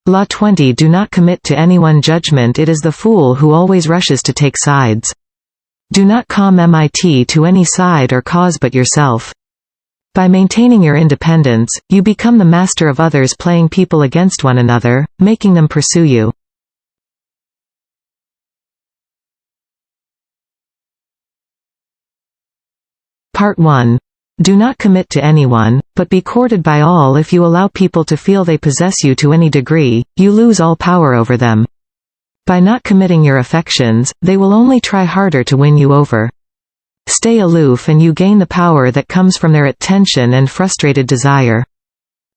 Law 20. Do not commit to any one judgment. It is the fool who always rushes to take sides. Do not commit to any side or cause but yourself. By maintaining your independence, you become the master of others, playing people against one another, making them pursue you. Part 1. Do not commit to anyone, but be courted by all. If you allow people to feel they possess you to any degree, you lose all power over them. By not committing your affections, they will only try harder to win you over. Stay aloof and you gain the power that comes from their attention and frustrated desire.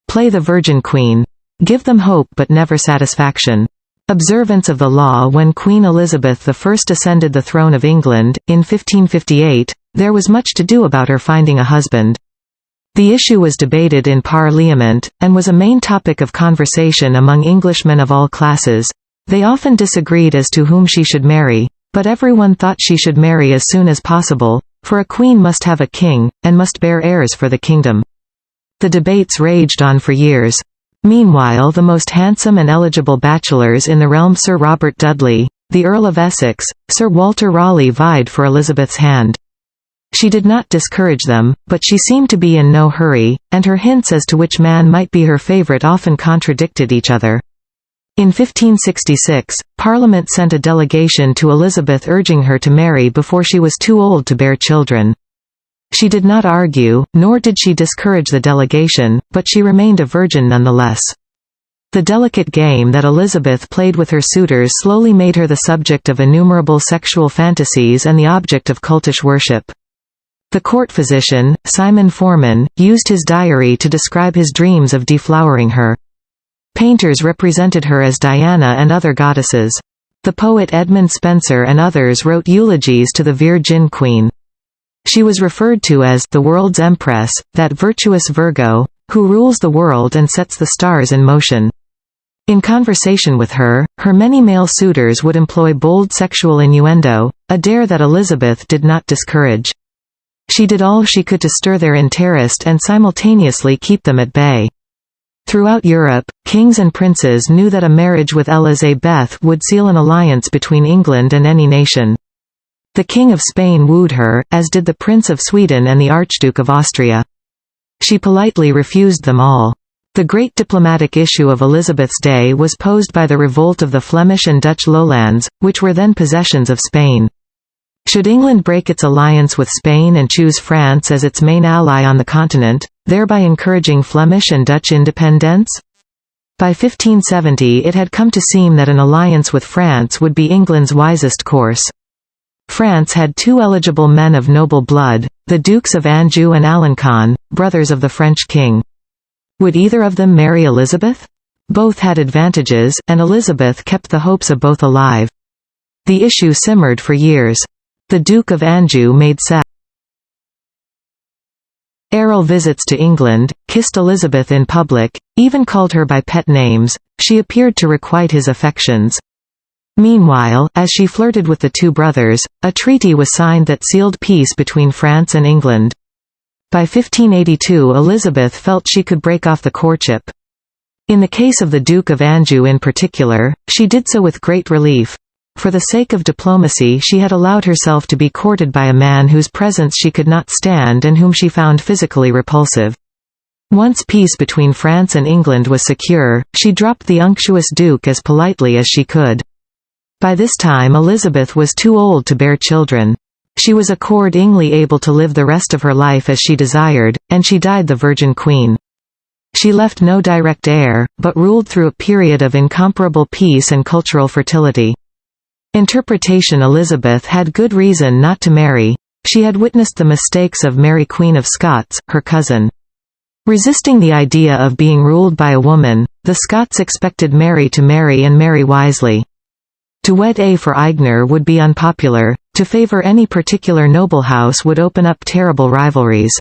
Play the Virgin Queen. Give them hope but never satisfaction. Observance of the law. When Queen Elizabeth I ascended the throne of England, in 1558, there was much to do about her finding a husband. The issue was debated in Parliament, and was a main topic of conversation among Englishmen of all classes. They often disagreed as to whom she should marry, but everyone thought she should marry as soon as possible, for a queen must have a king, and must bear heirs for the kingdom. The debates raged on for years. Meanwhile, the most handsome and eligible bachelors in the realm, Sir Robert Dudley, the Earl of Essex, Sir Walter Raleigh, vied for Elizabeth's hand. She did not discourage them, but she seemed to be in no hurry, and her hints as to which man might be her favourite often contradicted each other. In 1566, Parliament sent a delegation to Elizabeth urging her to marry before she was too old to bear children. She did not argue, nor did she discourage the delegation, but she remained a virgin nonetheless. The delicate game that Elizabeth played with her suitors slowly made her the subject of innumerable sexual fantasies and the object of cultish worship. The court physician, Simon Forman, used his diary to describe his dreams of deflowering her. Painters represented her as Diana and other goddesses. The poet Edmund Spenser and others wrote eulogies to the Virgin Queen. She was referred to as the world's empress, that virtuous Virgo, who rules the world and sets the stars in motion. In conversation with her, her many male suitors would employ bold sexual innuendo, a dare that Elizabeth did not discourage. She did all she could to stir their interest and simultaneously keep them at bay. Throughout Europe, kings and princes knew that a marriage with Elizabeth would seal an alliance between England and any nation. The King of Spain wooed her, as did the Prince of Sweden and the Archduke of Austria. She politely refused them all. The great diplomatic issue of Elizabeth's day was posed by the revolt of the Flemish and Dutch lowlands, which were then possessions of Spain. Should England break its alliance with Spain and choose France as its main ally on the continent, thereby encouraging Flemish and Dutch independence? By 1570 it had come to seem that an alliance with France would be England's wisest course. France had two eligible men of noble blood, the Dukes of Anjou and Alencon, brothers of the French king. Would either of them marry Elizabeth? Both had advantages, and Elizabeth kept the hopes of both alive. The issue simmered for years. The Duke of Anjou made several visits to England, kissed Elizabeth in public, even called her by pet names. She appeared to requite his affections. Meanwhile, as she flirted with the two brothers, a treaty was signed that sealed peace between France and England. By 1582 Elizabeth felt she could break off the courtship. In the case of the Duke of Anjou in particular, she did so with great relief. For the sake of diplomacy she had allowed herself to be courted by a man whose presence she could not stand and whom she found physically repulsive. Once peace between France and England was secure, she dropped the unctuous Duke as politely as she could. By this time Elizabeth was too old to bear children. She was accordingly able to live the rest of her life as she desired, and she died the Virgin Queen. She left no direct heir, but ruled through a period of incomparable peace and cultural fertility. Interpretation: Elizabeth had good reason not to marry. She had witnessed the mistakes of Mary Queen of Scots, her cousin. Resisting the idea of being ruled by a woman, the Scots expected Mary to marry and marry wisely. To wed a for Aigner would be unpopular, to favour any particular noble house would open up terrible rivalries.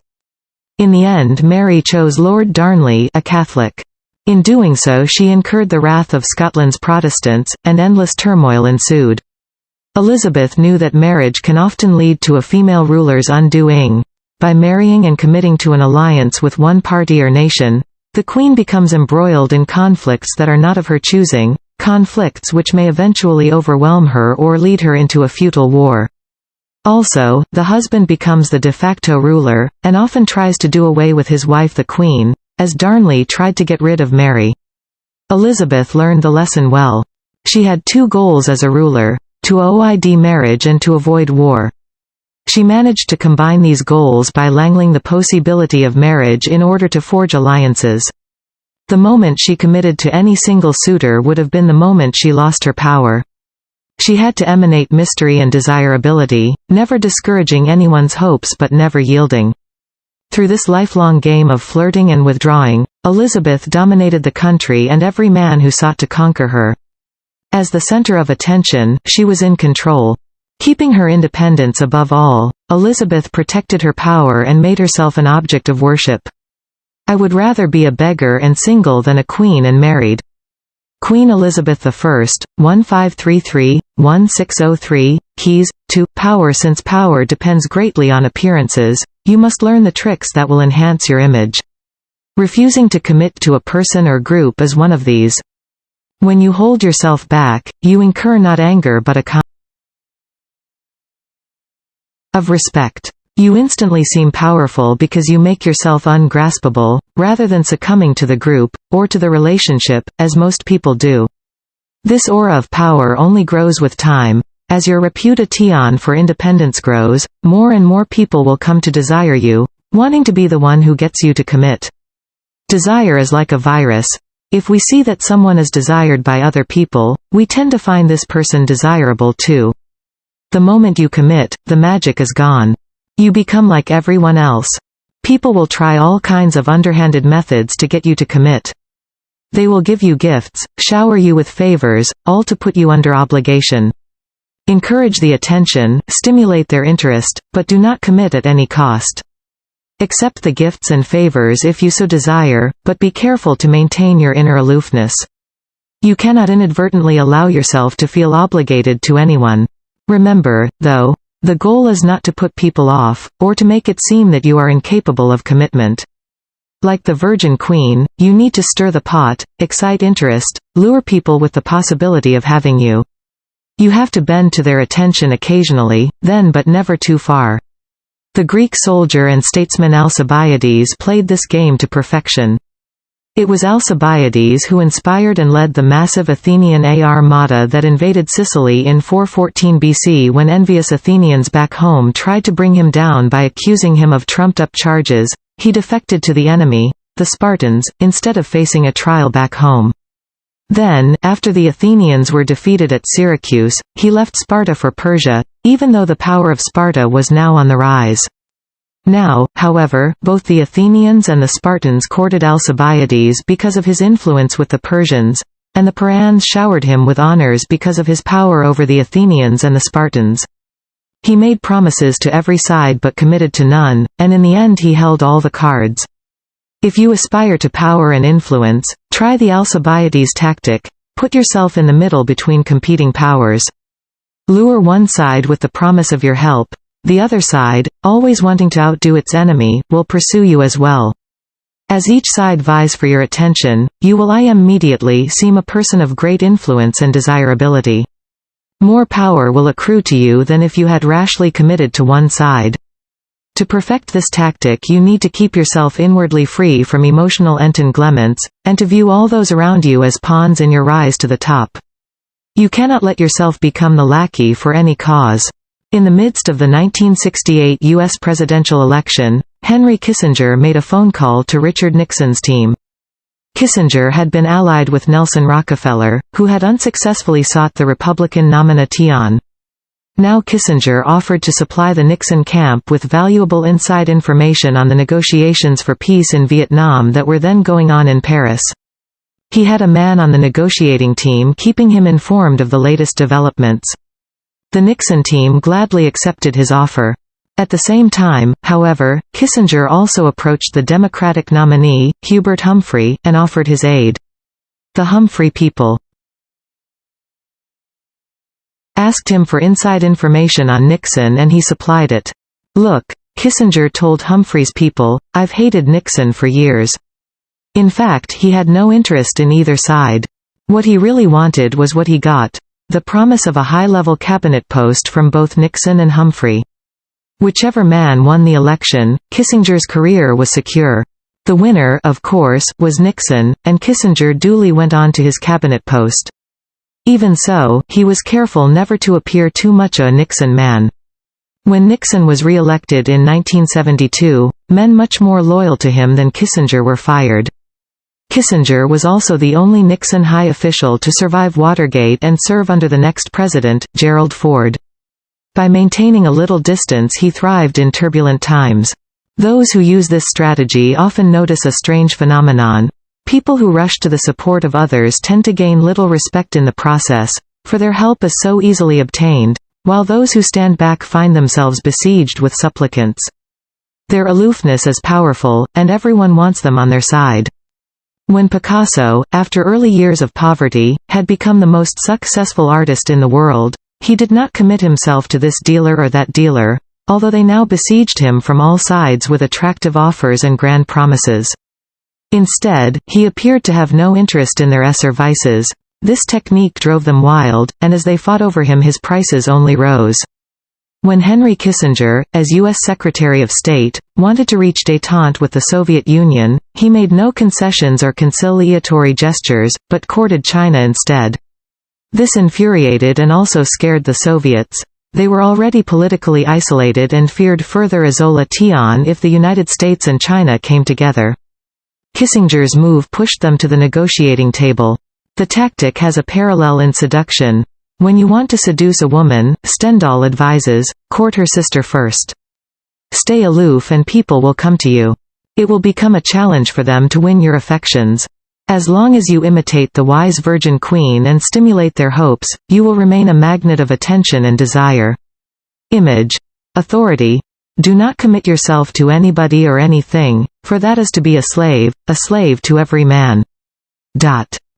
In the end Mary chose Lord Darnley, a Catholic. In doing so she incurred the wrath of Scotland's Protestants, and endless turmoil ensued. Elizabeth knew that marriage can often lead to a female ruler's undoing. By marrying and committing to an alliance with one party or nation, The Queen becomes embroiled in conflicts that are not of her choosing, conflicts which may eventually overwhelm her or lead her into a futile war. Also, the husband becomes the de facto ruler, and often tries to do away with his wife the Queen, as Darnley tried to get rid of Mary. Elizabeth learned the lesson well. She had two goals as a ruler: to avoid marriage and to avoid war. She managed to combine these goals by langling the possibility of marriage in order to forge alliances. The moment she committed to any single suitor would have been the moment she lost her power. She had to emanate mystery and desirability, never discouraging anyone's hopes but never yielding. Through this lifelong game of flirting and withdrawing, Elizabeth dominated the country and every man who sought to conquer her. As the center of attention, she was in control. Keeping her independence above all, Elizabeth protected her power and made herself an object of worship. "I would rather be a beggar and single than a queen and married." Queen Elizabeth I, 1533–1603, Keys, 2. Power. Since power depends greatly on appearances, you must learn the tricks that will enhance your image. Refusing to commit to a person or group is one of these. When you hold yourself back, you incur not anger but a kind of respect. You instantly seem powerful because you make yourself ungraspable, rather than succumbing to the group, or to the relationship, as most people do. This aura of power only grows with time. As your reputation for independence grows, more and more people will come to desire you, wanting to be the one who gets you to commit. Desire is like a virus. If we see that someone is desired by other people, we tend to find this person desirable too. The moment you commit, the magic is gone. You become like everyone else. People will try all kinds of underhanded methods to get you to commit. They will give you gifts, shower you with favors, all to put you under obligation. Encourage the attention, stimulate their interest, but do not commit at any cost. Accept the gifts and favors if you so desire, but be careful to maintain your inner aloofness. You cannot inadvertently allow yourself to feel obligated to anyone. Remember, though, the goal is not to put people off, or to make it seem that you are incapable of commitment. Like the Virgin Queen, you need to stir the pot, excite interest, lure people with the possibility of having you. You have to bend to their attention occasionally, then but never too far. The Greek soldier and statesman Alcibiades played this game to perfection. It was Alcibiades who inspired and led the massive Athenian armada that invaded Sicily in 414 BC when envious Athenians back home tried to bring him down by accusing him of trumped-up charges. He defected to the enemy, the Spartans, instead of facing a trial back home. Then, after the Athenians were defeated at Syracuse, he left Sparta for Persia, even though the power of Sparta was now on the rise. Now, however, both the Athenians and the Spartans courted Alcibiades because of his influence with the Persians, and the Persians showered him with honors because of his power over the Athenians and the Spartans. He made promises to every side but committed to none, and in the end he held all the cards. If you aspire to power and influence, try the Alcibiades tactic: put yourself in the middle between competing powers. Lure one side with the promise of your help. The other side, always wanting to outdo its enemy, will pursue you as well. As each side vies for your attention, you will immediately seem a person of great influence and desirability. More power will accrue to you than if you had rashly committed to one side. To perfect this tactic you need to keep yourself inwardly free from emotional entanglements, and to view all those around you as pawns in your rise to the top. You cannot let yourself become the lackey for any cause. In the midst of the 1968 U.S. presidential election, Henry Kissinger made a phone call to Richard Nixon's team. Kissinger had been allied with Nelson Rockefeller, who had unsuccessfully sought the Republican nomination. Now Kissinger offered to supply the Nixon camp with valuable inside information on the negotiations for peace in Vietnam that were then going on in Paris. He had a man on the negotiating team keeping him informed of the latest developments. The Nixon team gladly accepted his offer. At the same time, however, Kissinger also approached the Democratic nominee, Hubert Humphrey, and offered his aid. The Humphrey people asked him for inside information on Nixon and he supplied it. "Look," Kissinger told Humphrey's people, "I've hated Nixon for years. In fact, he had no interest in either side. What he really wanted was what he got: the promise of a high-level cabinet post from both Nixon and Humphrey. Whichever man won the election, Kissinger's career was secure. The winner, of course, was Nixon, and Kissinger duly went on to his cabinet post. Even so, he was careful never to appear too much a Nixon man. When Nixon was re-elected in 1972, men much more loyal to him than Kissinger were fired. Kissinger was also the only Nixon high official to survive Watergate and serve under the next president, Gerald Ford. By maintaining a little distance, he thrived in turbulent times. Those who use this strategy often notice a strange phenomenon. People who rush to the support of others tend to gain little respect in the process, for their help is so easily obtained, while those who stand back find themselves besieged with supplicants. Their aloofness is powerful, and everyone wants them on their side. When Picasso, after early years of poverty, had become the most successful artist in the world, he did not commit himself to this dealer or that dealer, although they now besieged him from all sides with attractive offers and grand promises. Instead, he appeared to have no interest in their services. This technique drove them wild, and as they fought over him, his prices only rose. When Henry Kissinger, as U.S. Secretary of State, wanted to reach détente with the Soviet Union, he made no concessions or conciliatory gestures, but courted China instead. This infuriated and also scared the Soviets. They were already politically isolated and feared further isolation if the United States and China came together. Kissinger's move pushed them to the negotiating table. The tactic has a parallel in seduction. When you want to seduce a woman, Stendhal advises, court her sister first. Stay aloof and people will come to you. It will become a challenge for them to win your affections. As long as you imitate the wise Virgin Queen and stimulate their hopes, you will remain a magnet of attention and desire. Image. Authority. Do not commit yourself to anybody or anything, for that is to be a slave to every man.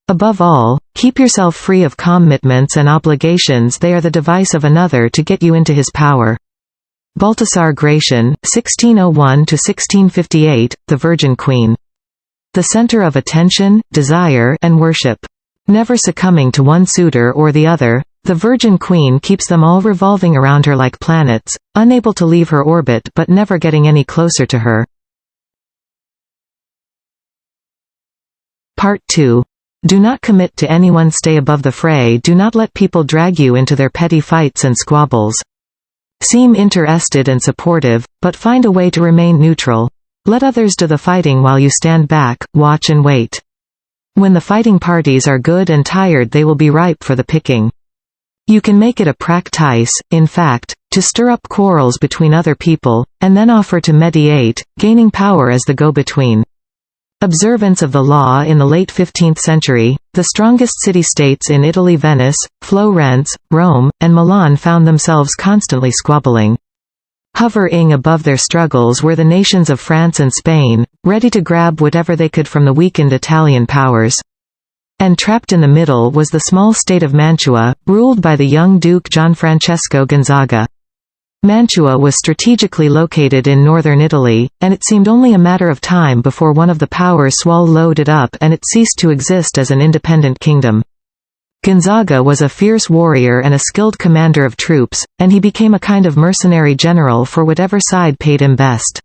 Above all, keep yourself free of commitments and obligations. They are the device of another to get you into his power. Baltasar Gracian, 1601–1658, The Virgin Queen. The center of attention, desire, and worship. Never succumbing to one suitor or the other, the Virgin Queen keeps them all revolving around her like planets, unable to leave her orbit but never getting any closer to her. Part 2. Do not commit to anyone. Stay above the fray. Do not let people drag you into their petty fights and squabbles. Seem interested and supportive, but find a way to remain neutral. Let others do the fighting while you stand back, watch and wait. When the fighting parties are good and tired, they will be ripe for the picking. You can make it a practice, in fact, to stir up quarrels between other people, and then offer to mediate, gaining power as the go-between. Observance of the law. In the late 15th century, the strongest city-states in Italy, Venice, Florence, Rome, and Milan, found themselves constantly squabbling. Hovering above their struggles were the nations of France and Spain, ready to grab whatever they could from the weakened Italian powers. And trapped in the middle was the small state of Mantua, ruled by the young Duke Gianfrancesco Gonzaga. Mantua was strategically located in northern Italy, and it seemed only a matter of time before one of the powers swallowed it up and it ceased to exist as an independent kingdom. Gonzaga was a fierce warrior and a skilled commander of troops, and he became a kind of mercenary general for whatever side paid him best.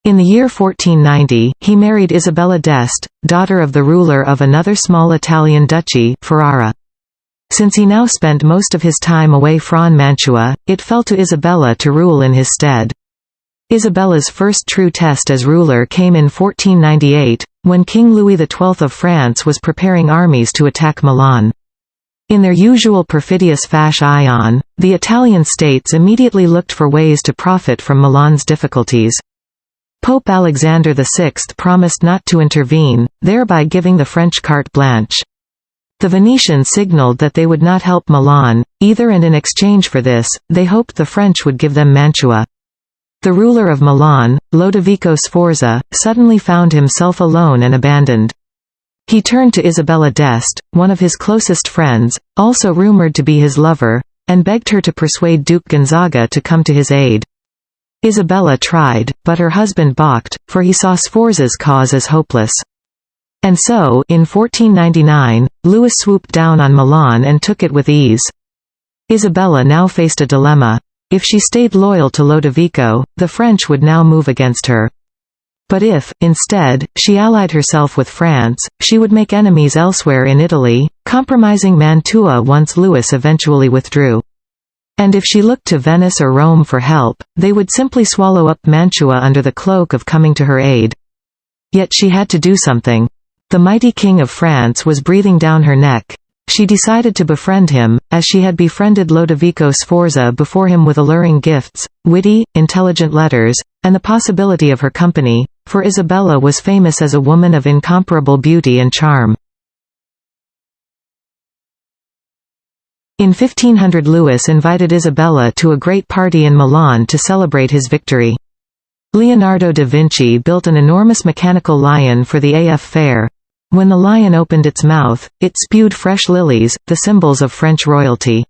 In the year 1490, he married Isabella d'Este, daughter of the ruler of another small Italian duchy, Ferrara. Since he now spent most of his time away from Mantua, it fell to Isabella to rule in his stead. Isabella's first true test as ruler came in 1498, when King Louis XII of France was preparing armies to attack Milan. In their usual perfidious fashion, the Italian states immediately looked for ways to profit from Milan's difficulties. Pope Alexander VI promised not to intervene, thereby giving the French carte blanche. The Venetians signaled that they would not help Milan, either, and in exchange for this, they hoped the French would give them Mantua. The ruler of Milan, Lodovico Sforza, suddenly found himself alone and abandoned. He turned to Isabella d'Este, one of his closest friends, also rumored to be his lover, and begged her to persuade Duke Gonzaga to come to his aid. Isabella tried, but her husband balked, for he saw Sforza's cause as hopeless. And so, in 1499, Louis swooped down on Milan and took it with ease. Isabella now faced a dilemma. If she stayed loyal to Lodovico, the French would now move against her. But if, instead, she allied herself with France, she would make enemies elsewhere in Italy, compromising Mantua once Louis eventually withdrew. And if she looked to Venice or Rome for help, they would simply swallow up Mantua under the cloak of coming to her aid. Yet she had to do something. The mighty King of France was breathing down her neck. She decided to befriend him, as she had befriended Lodovico Sforza before him, with alluring gifts, witty, intelligent letters, and the possibility of her company, for Isabella was famous as a woman of incomparable beauty and charm. In 1500 Louis invited Isabella to a great party in Milan to celebrate his victory. Leonardo da Vinci built an enormous mechanical lion for the AF fair. When the lion opened its mouth, it spewed fresh lilies, the symbols of French royalty.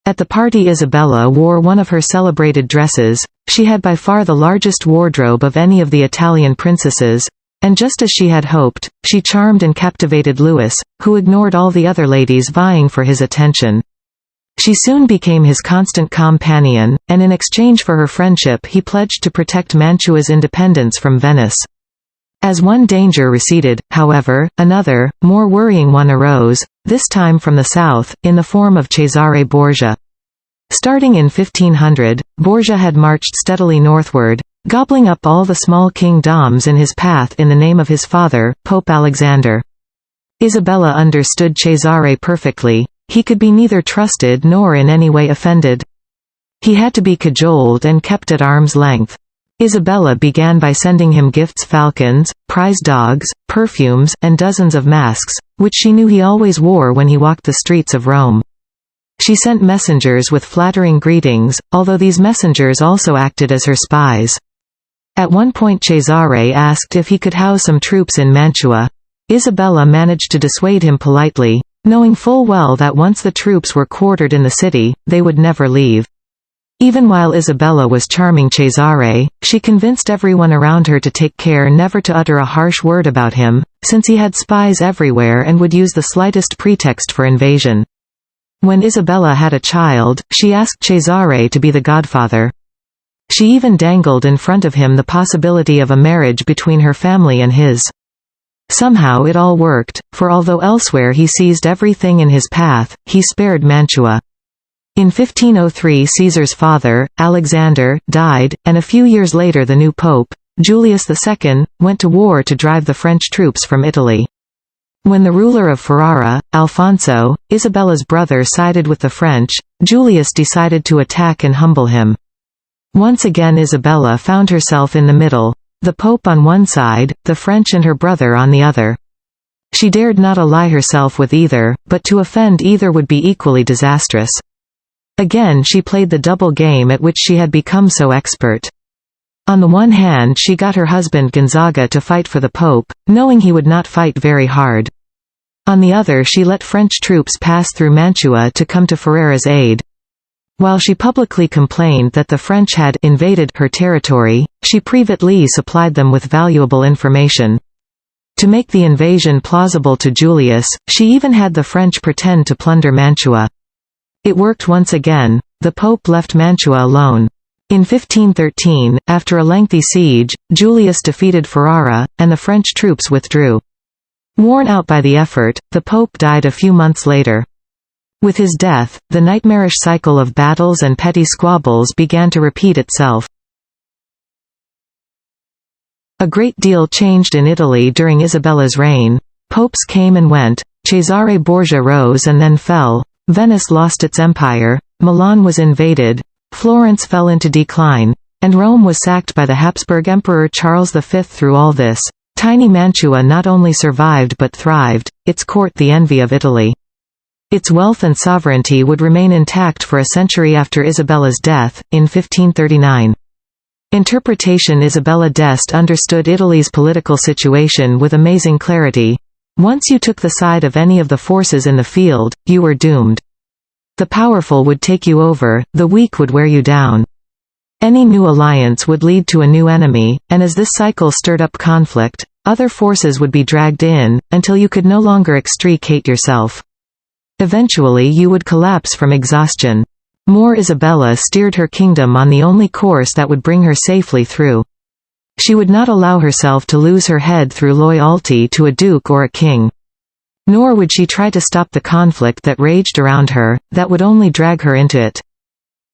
At the party Isabella wore one of her celebrated dresses. She had by far the largest wardrobe of any of the Italian princesses, and just as she had hoped, she charmed and captivated Louis, who ignored all the other ladies vying for his attention. She soon became his constant companion, and in exchange for her friendship he pledged to protect Mantua's independence from Venice. As one danger receded, however, another, more worrying one arose, this time from the south, in the form of Cesare Borgia. Starting in 1500, Borgia had marched steadily northward, gobbling up all the small kingdoms in his path in the name of his father, Pope Alexander. Isabella understood Cesare perfectly. He could be neither trusted nor in any way offended. He had to be cajoled and kept at arm's length. Isabella began by sending him gifts: falcons, prize dogs, perfumes, and dozens of masks, which she knew he always wore when he walked the streets of Rome. She sent messengers with flattering greetings, although these messengers also acted as her spies. At one point Cesare asked if he could house some troops in Mantua. Isabella managed to dissuade him politely, knowing full well that once the troops were quartered in the city, they would never leave. Even while Isabella was charming Cesare, she convinced everyone around her to take care never to utter a harsh word about him, since he had spies everywhere and would use the slightest pretext for invasion. When Isabella had a child, she asked Cesare to be the godfather. She even dangled in front of him the possibility of a marriage between her family and his. Somehow it all worked, for although elsewhere he seized everything in his path, he spared Mantua. In 1503 Caesar's father, Alexander, died, and a few years later the new pope, Julius II, went to war to drive the French troops from Italy. When the ruler of Ferrara, Alfonso, Isabella's brother, sided with the French, Julius decided to attack and humble him. Once again Isabella found herself in the middle, the pope on one side, the French and her brother on the other. She dared not ally herself with either, but to offend either would be equally disastrous. Again she played the double game at which she had become so expert. On the one hand she got her husband Gonzaga to fight for the Pope, knowing he would not fight very hard. On the other she let French troops pass through Mantua to come to Ferrara's aid. While she publicly complained that the French had invaded her territory, she privately supplied them with valuable information. To make the invasion plausible to Julius, she even had the French pretend to plunder Mantua. It worked once again. The Pope left Mantua alone. In 1513, after a lengthy siege, Julius defeated Ferrara, and the French troops withdrew. Worn out by the effort, the Pope died a few months later. With his death, the nightmarish cycle of battles and petty squabbles began to repeat itself. A great deal changed in Italy during Isabella's reign. Popes came and went, Cesare Borgia rose and then fell, Venice lost its empire, Milan was invaded, Florence fell into decline, and Rome was sacked by the Habsburg Emperor Charles V. Through all this, tiny Mantua not only survived but thrived, its court the envy of Italy. Its wealth and sovereignty would remain intact for a century after Isabella's death, in 1539. Interpretation: Isabella d'Este understood Italy's political situation with amazing clarity. Once you took the side of any of the forces in the field, you were doomed. The powerful would take you over, the weak would wear you down. Any new alliance would lead to a new enemy, and as this cycle stirred up conflict, other forces would be dragged in, until you could no longer extricate yourself. Eventually you would collapse from exhaustion. More Isabella steered her kingdom on the only course that would bring her safely through. She would not allow herself to lose her head through loyalty to a duke or a king. Nor would she try to stop the conflict that raged around her, that would only drag her into it.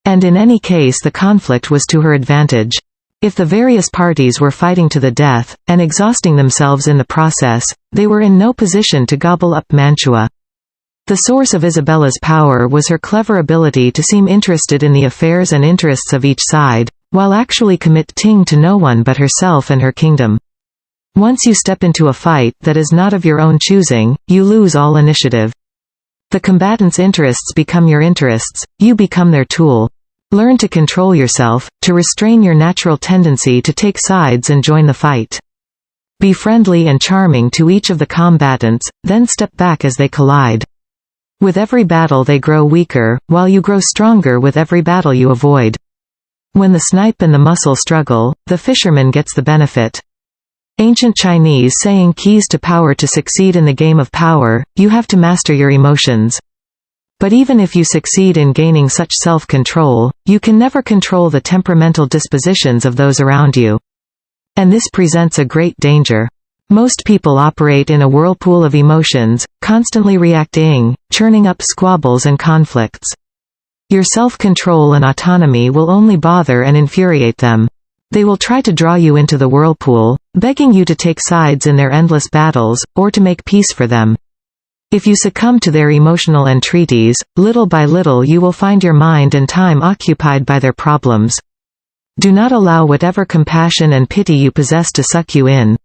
And in any case the conflict was to her advantage. If the various parties were fighting to the death, and exhausting themselves in the process, they were in no position to gobble up Mantua. The source of Isabella's power was her clever ability to seem interested in the affairs and interests of each side, while actually committing to no one but herself and her kingdom. Once you step into a fight that is not of your own choosing, you lose all initiative. The combatants' interests become your interests, you become their tool. Learn to control yourself, to restrain your natural tendency to take sides and join the fight. Be friendly and charming to each of the combatants, then step back as they collide. With every battle they grow weaker, while you grow stronger with every battle you avoid. When the snipe and the muscle struggle, the fisherman gets the benefit. Ancient Chinese saying keys to power: to succeed in the game of power, you have to master your emotions. But even if you succeed in gaining such self-control, you can never control the temperamental dispositions of those around you. And this presents a great danger. Most people operate in a whirlpool of emotions, constantly reacting, churning up squabbles and conflicts. Your self-control and autonomy will only bother and infuriate them. They will try to draw you into the whirlpool, begging you to take sides in their endless battles, or to make peace for them. If you succumb to their emotional entreaties, little by little you will find your mind and time occupied by their problems. Do not allow whatever compassion and pity you possess to suck you in.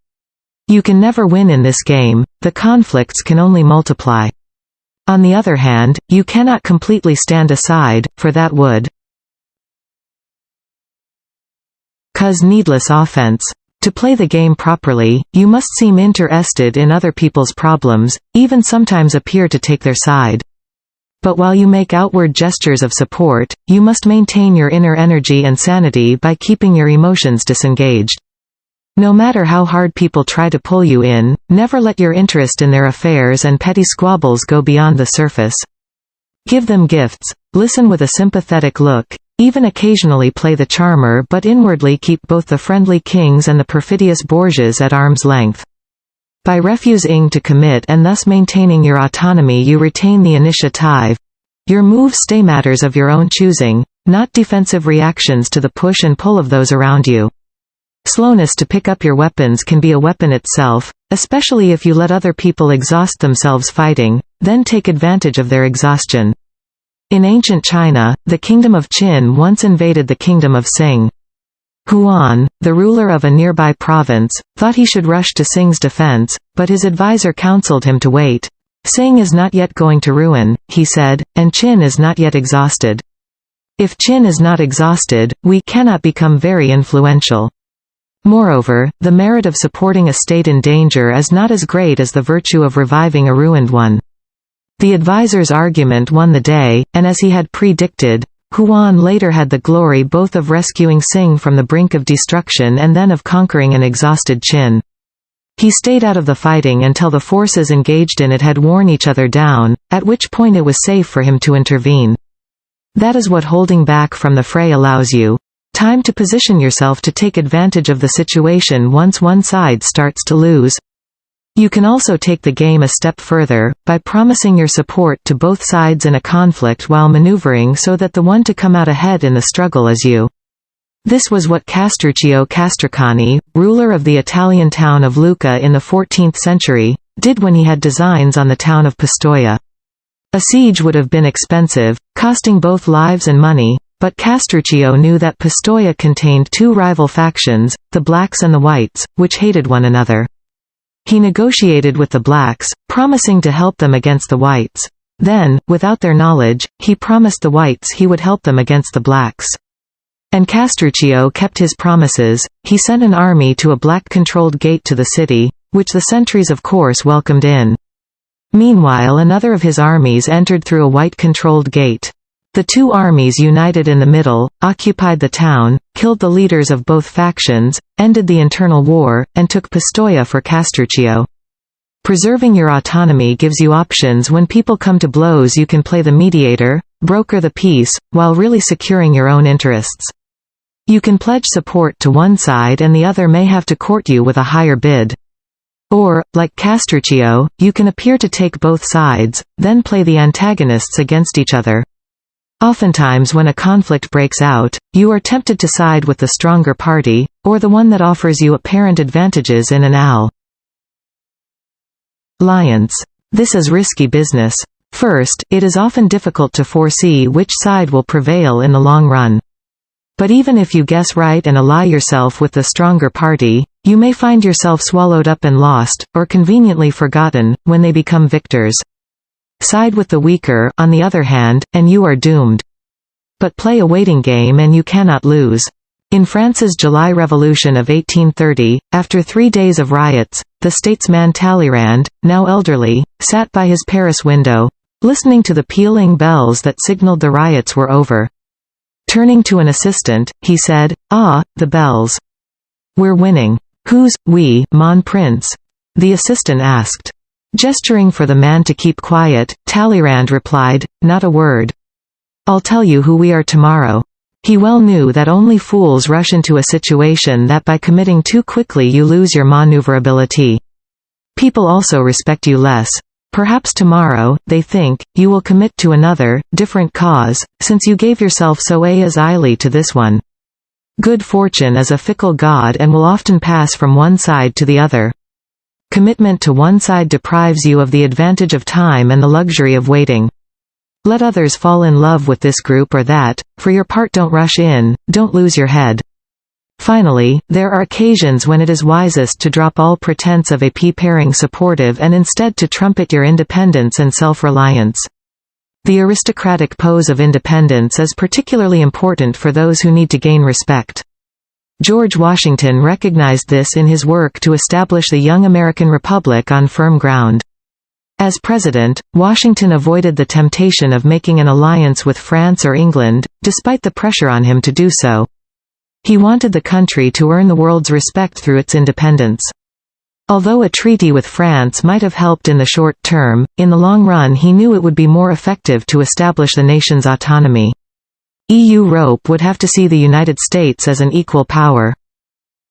You can never win in this game, the conflicts can only multiply. On the other hand, you cannot completely stand aside, for that would cause needless offense. To play the game properly, you must seem interested in other people's problems, even sometimes appear to take their side. But while you make outward gestures of support, you must maintain your inner energy and sanity by keeping your emotions disengaged. No matter how hard people try to pull you in, never let your interest in their affairs and petty squabbles go beyond the surface. Give them gifts, listen with a sympathetic look, even occasionally play the charmer, but inwardly keep both the friendly kings and the perfidious Borgias at arm's length. By refusing to commit and thus maintaining your autonomy, you retain the initiative. Your moves stay matters of your own choosing, not defensive reactions to the push and pull of those around you. Slowness to pick up your weapons can be a weapon itself, especially if you let other people exhaust themselves fighting, then take advantage of their exhaustion. In ancient China, the kingdom of Qin once invaded the kingdom of Sing. Huan, the ruler of a nearby province, thought he should rush to Sing's defense, but his advisor counseled him to wait. Sing is not yet going to ruin, he said, and Qin is not yet exhausted. If Qin is not exhausted, we cannot become very influential. Moreover, the merit of supporting a state in danger is not as great as the virtue of reviving a ruined one. The advisor's argument won the day, and as he had predicted, Huan later had the glory both of rescuing Sing from the brink of destruction and then of conquering an exhausted Qin. He stayed out of the fighting until the forces engaged in it had worn each other down, at which point it was safe for him to intervene. That is what holding back from the fray allows you. Time to position yourself to take advantage of the situation once one side starts to lose. You can also take the game a step further, by promising your support to both sides in a conflict while maneuvering so that the one to come out ahead in the struggle is you. This was what Castruccio Castracani, ruler of the Italian town of Lucca in the 14th century, did when he had designs on the town of Pistoia. A siege would have been expensive, costing both lives and money, but Castruccio knew that Pistoia contained two rival factions, the blacks and the whites, which hated one another. He negotiated with the blacks, promising to help them against the whites. Then, without their knowledge, he promised the whites he would help them against the blacks. And Castruccio kept his promises. He sent an army to a black-controlled gate to the city, which the sentries of course welcomed in. Meanwhile another of his armies entered through a white-controlled gate. The two armies united in the middle, occupied the town, killed the leaders of both factions, ended the internal war, and took Pistoia for Castruccio. Preserving your autonomy gives you options. When people come to blows, you can play the mediator, broker the peace, while really securing your own interests. You can pledge support to one side and the other may have to court you with a higher bid. Or, like Castruccio, you can appear to take both sides, then play the antagonists against each other. Oftentimes when a conflict breaks out, you are tempted to side with the stronger party, or the one that offers you apparent advantages in an alliance. This is risky business. First, it is often difficult to foresee which side will prevail in the long run. But even if you guess right and ally yourself with the stronger party, you may find yourself swallowed up and lost, or conveniently forgotten, when they become victors. Side with the weaker, on the other hand, and you are doomed. But play a waiting game and you cannot lose. In France's July Revolution of 1830, after 3 days of riots, the statesman Talleyrand, now elderly, sat by his Paris window, listening to the pealing bells that signaled the riots were over. Turning to an assistant, he said, "Ah, the bells. We're winning." "Who's we, mon prince?" the assistant asked. Gesturing for the man to keep quiet, Talleyrand replied, "Not a word. I'll tell you who we are tomorrow." He well knew that only fools rush into a situation that by committing too quickly you lose your maneuverability. People also respect you less. Perhaps tomorrow, they think, you will commit to another, different cause, since you gave yourself so as highly to this one. Good fortune is a fickle god and will often pass from one side to the other. Commitment to one side deprives you of the advantage of time and the luxury of waiting. Let others fall in love with this group or that, for your part don't rush in, don't lose your head. Finally, there are occasions when it is wisest to drop all pretense of appearing supportive and instead to trumpet your independence and self-reliance. The aristocratic pose of independence is particularly important for those who need to gain respect. George Washington recognized this in his work to establish the young American Republic on firm ground. As president, Washington avoided the temptation of making an alliance with France or England, despite the pressure on him to do so. He wanted the country to earn the world's respect through its independence. Although a treaty with France might have helped in the short term, in the long run he knew it would be more effective to establish the nation's autonomy. Europe would have to see the United States as an equal power.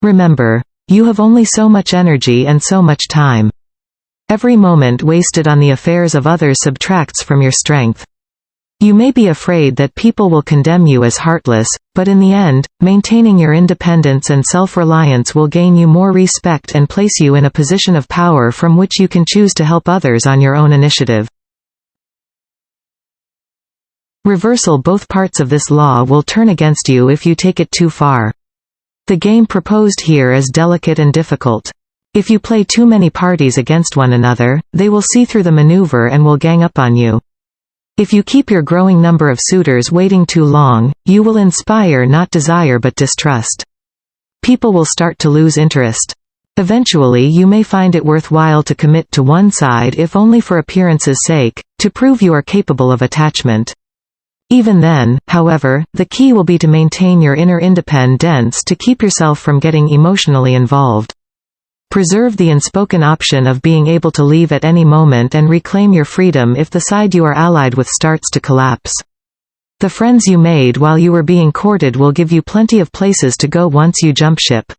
Remember, you have only so much energy and so much time. Every moment wasted on the affairs of others subtracts from your strength. You may be afraid that people will condemn you as heartless, but in the end, maintaining your independence and self-reliance will gain you more respect and place you in a position of power from which you can choose to help others on your own initiative. Reversal: both parts of this law will turn against you if you take it too far. The game proposed here is delicate and difficult. If you play too many parties against one another, they will see through the maneuver and will gang up on you. If you keep your growing number of suitors waiting too long, you will inspire not desire but distrust. People will start to lose interest. Eventually you may find it worthwhile to commit to one side if only for appearance's sake, to prove you are capable of attachment. Even then, however, the key will be to maintain your inner independence to keep yourself from getting emotionally involved. Preserve the unspoken option of being able to leave at any moment and reclaim your freedom if the side you are allied with starts to collapse. The friends you made while you were being courted will give you plenty of places to go once you jump ship.